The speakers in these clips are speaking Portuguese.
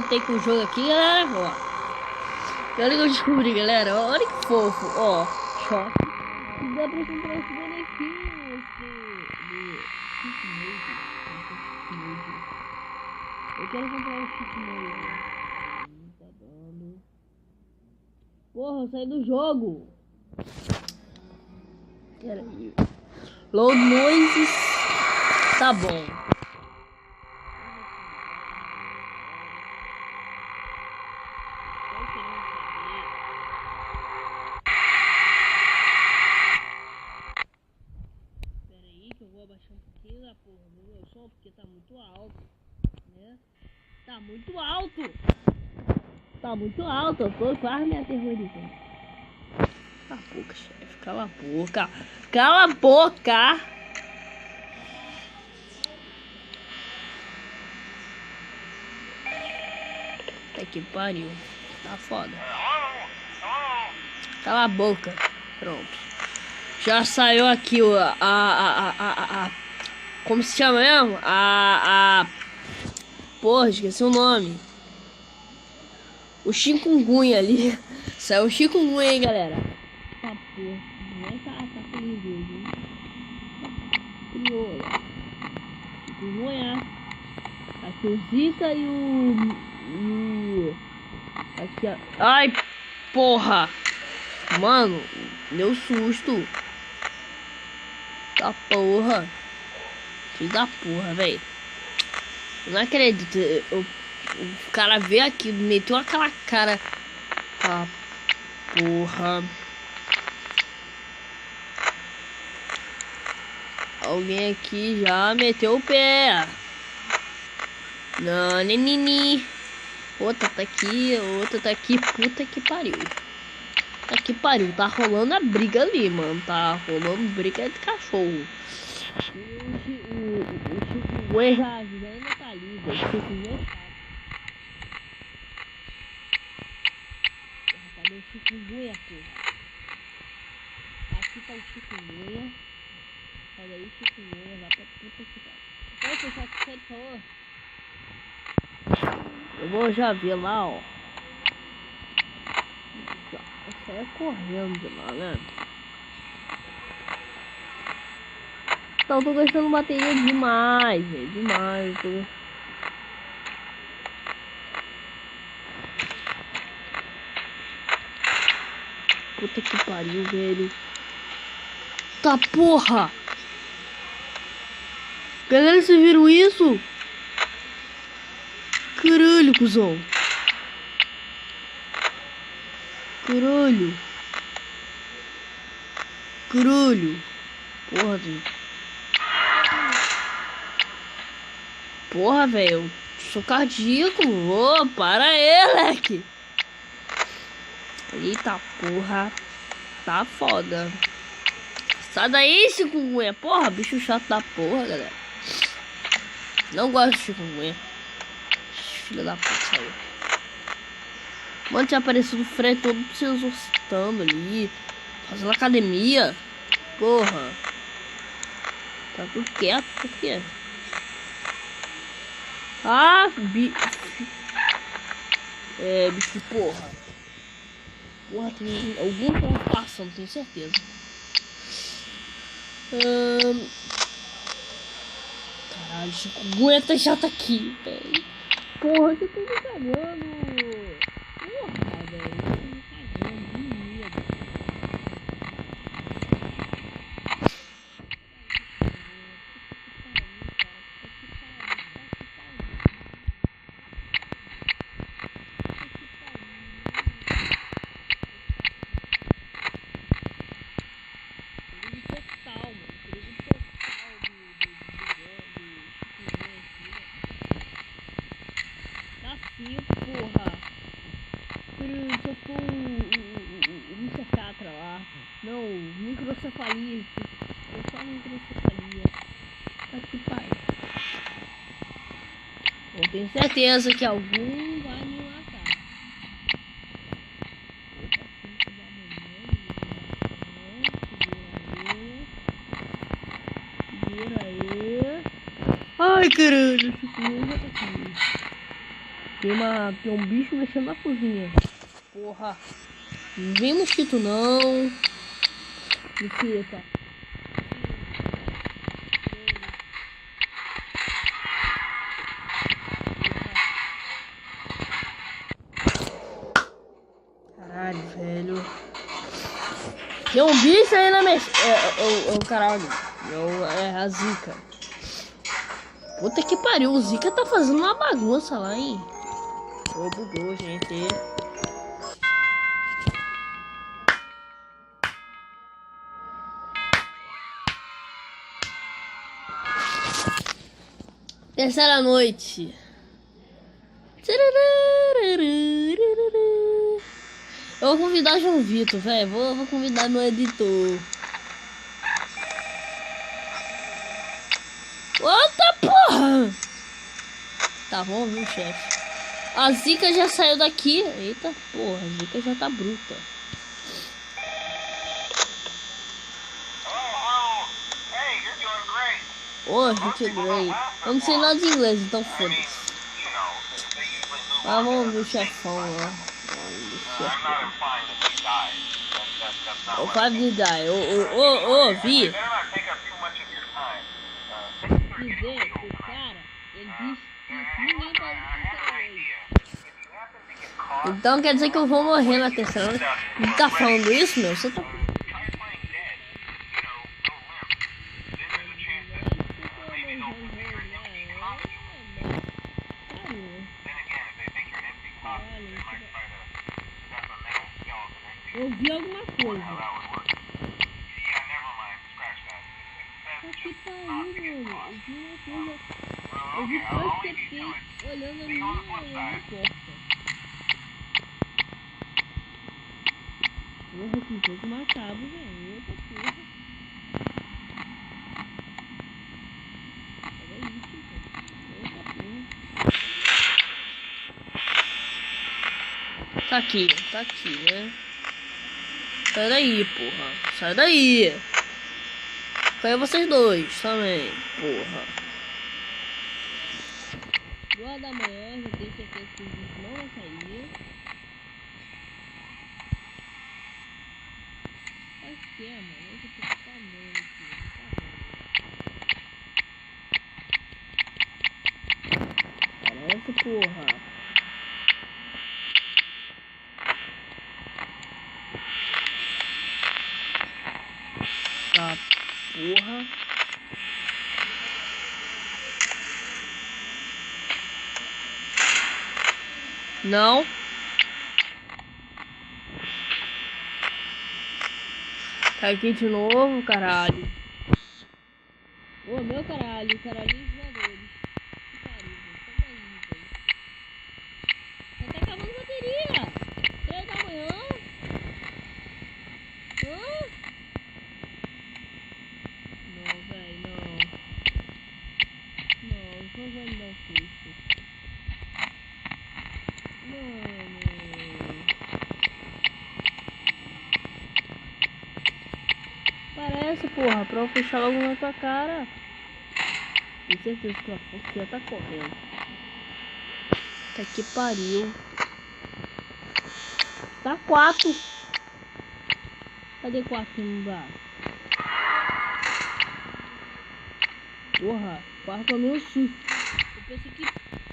botei com o jogo aqui, galera, ó. Olha que eu descobri, galera, olha que fofo, ó. Choque. Dá pra comprar esse bonequinho, eu quero comprar o Chique Mode. Não tá dando. Porra, eu saí do jogo. Pera aí. Load noises. Tá bom. Pera aí que eu vou abaixar um pouquinho da porra do meu som, porque tá muito alto, né? Tá muito alto. Tá muito alto, eu tô quase me aterrorizando. Cala a boca, chefe. Cala a boca. Cala a boca. Até que pariu. Tá foda. Cala a boca. Pronto. Já saiu aqui o como se chama mesmo? Porra, esqueci o nome. O chikungunya ali. Saiu o chikungunya, hein, galera. Tá porra. Não é tá feliz hoje, hein? Crioula. Chikungunya. Aqui o Zika e o... Aqui a... Ai, porra. Mano, deu susto. Da porra. Filho da porra, velho. Eu não acredito. O cara veio aqui, meteu aquela cara. Ah, porra. Alguém aqui já meteu o pé. Não, nenini. Outra tá aqui, outra tá aqui. Puta que pariu. Puta que pariu. Tá rolando a briga ali, mano. Tá rolando briga de cachorro. O Chico já ainda tá ali, velho. O Chico cadê o Chikungunya, porra? Aqui tá o Chikungunya. Olha aí, Chikungunya, vai pra puta que pariu. Olha, pessoal, que você falou? Eu vou já ver lá, ó. Já sai correndo de lá, né? Então, eu tô gastando bateria demais, velho. Demais. Puta que pariu, velho. Tá porra! Galera, vocês viram isso? Caralho, cuzão. Caralho. Caralho. Porra, velho. Porra, velho. Sou cardíaco. Ô, para aí, leque. Eita porra. Tá foda. Sai daí, chikungunya. Porra, bicho chato da porra, galera. Não gosto de chikungunya. Filha da puta, saiu. Mano, tinha aparecido o Fred todo se exorcitando ali. Fazendo academia. Porra. Tá tudo quieto, por quê? Ah, bicho, porra. Porra, tem algum ponto passando, tenho certeza. Caralho, chikungunya tá chato aqui, velho. Porra, que eu tô me cagando. Porra, velho, eu tô me cagando de medo. Porra. Soltou o microcatra lá. Não, microcefalia. É só microcefalia. Tá que pai. Eu tenho certeza que algum vai me matar. Segura aí. Ai, caralho. Tem um bicho mexendo na cozinha. Porra. Não vem mosquito não. Mentira. Caralho, velho. Tem um bicho aí na minha... caralho. É a Zika. Puta que pariu. O Zika tá fazendo uma bagunça lá, hein. Ô, bugou, gente. Terceira noite. Eu vou convidar João Vitor, velho. Vou convidar meu editor. Outra porra! Tá bom, viu, chefe? A Zika já saiu daqui. Eita porra, a Zika já tá bruta. Oh, gente, great. Eu não sei nada de inglês, então foda-se. Ah, vamos ver o chefão lá. O Five did die. Vi. Dizer que o cara, ele disse que ninguém pode. Então quer dizer que eu vou morrer na terceira. Não tá falando isso, meu? Você tá... Eu vi alguma coisa. Que pariu, mano. Eu vi uma coisa. Eu vi dois TP olhando a minha porta. Porra, que jogo macabro, velho. Eita porra. Olha isso, velho. Eita porra. Tá aqui, né? Sai daí, porra. Sai daí. Caiu vocês dois também, porra. 2 da manhã, já tenho certeza que o bicho não vai sair. Acho que é, mano. Eu tô tamanho aqui. Parece, porra. Tá, porra. Não. Tá aqui de novo, caralho. Ô, meu caralho, caralhinhos voadores. Que pariu, velho. Já tá acabando a bateria. 3 da manhã. Hã? Não, velho, não. Não vai me dar um susto. Mano. Parece, porra, pra eu fechar logo na tua cara. Tenho certeza que a força tá correndo. Tá que pariu. Tá 4. Cadê 4 no lugar? Porra, 4 tomei um susto. Eu pensei que...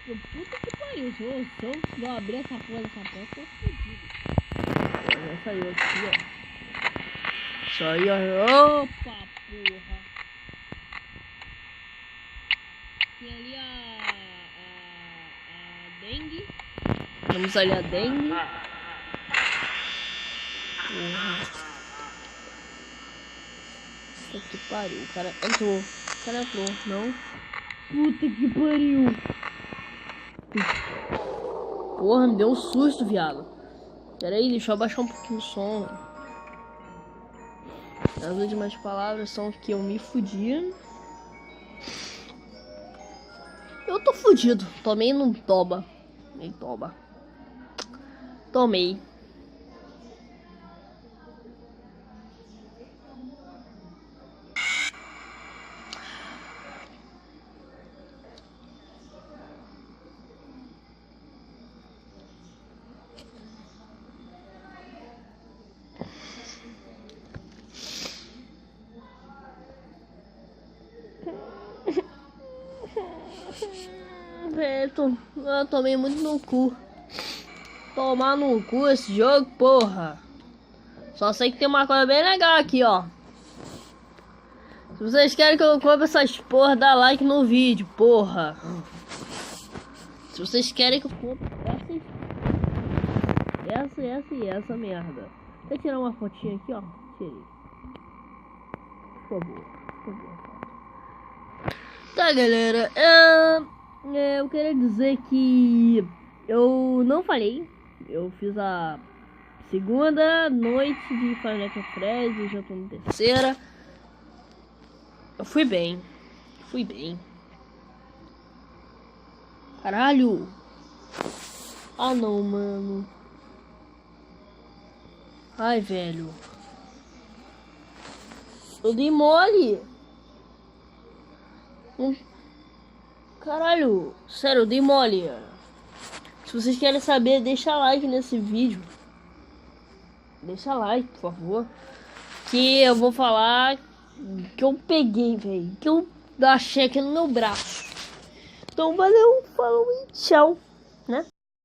Puta que pariu. Se eu não abrir essa porra dessa porta, eu tô fudido. Já saiu aqui, ó. Isso aí, ó. Opa, porra. Tem ali a dengue. Vamos ali a dengue. Porra. Puta que pariu. O cara entrou. Não. Puta que pariu. Porra, me deu um susto, viado. Pera aí, deixa eu abaixar um pouquinho o som. As últimas palavras são que eu me fudi. Eu tô fudido. Tomei num toba. Tomei. Eu tomei muito no cu. Tomar no cu esse jogo, porra. Só sei que tem uma coisa bem legal aqui, ó. Se vocês querem que eu compre essas porra, dá like no vídeo, porra. Se vocês querem que eu compre essa merda. Deixa eu tirar uma fotinha aqui, ó. Tirei. Por favor. Tá, galera. Eu queria dizer que eu não falei. Eu fiz a segunda noite de Five Nights at Freddy's, já tô na terceira. Eu fui bem. Caralho. Ah, não, mano. Ai, velho. Eu dei mole. Caralho. Sério, eu dei mole. Se vocês querem saber, deixa like nesse vídeo. Deixa like, por favor. Que eu vou falar que eu peguei, velho. Que eu achei aqui no meu braço. Então, valeu, falou e tchau, né?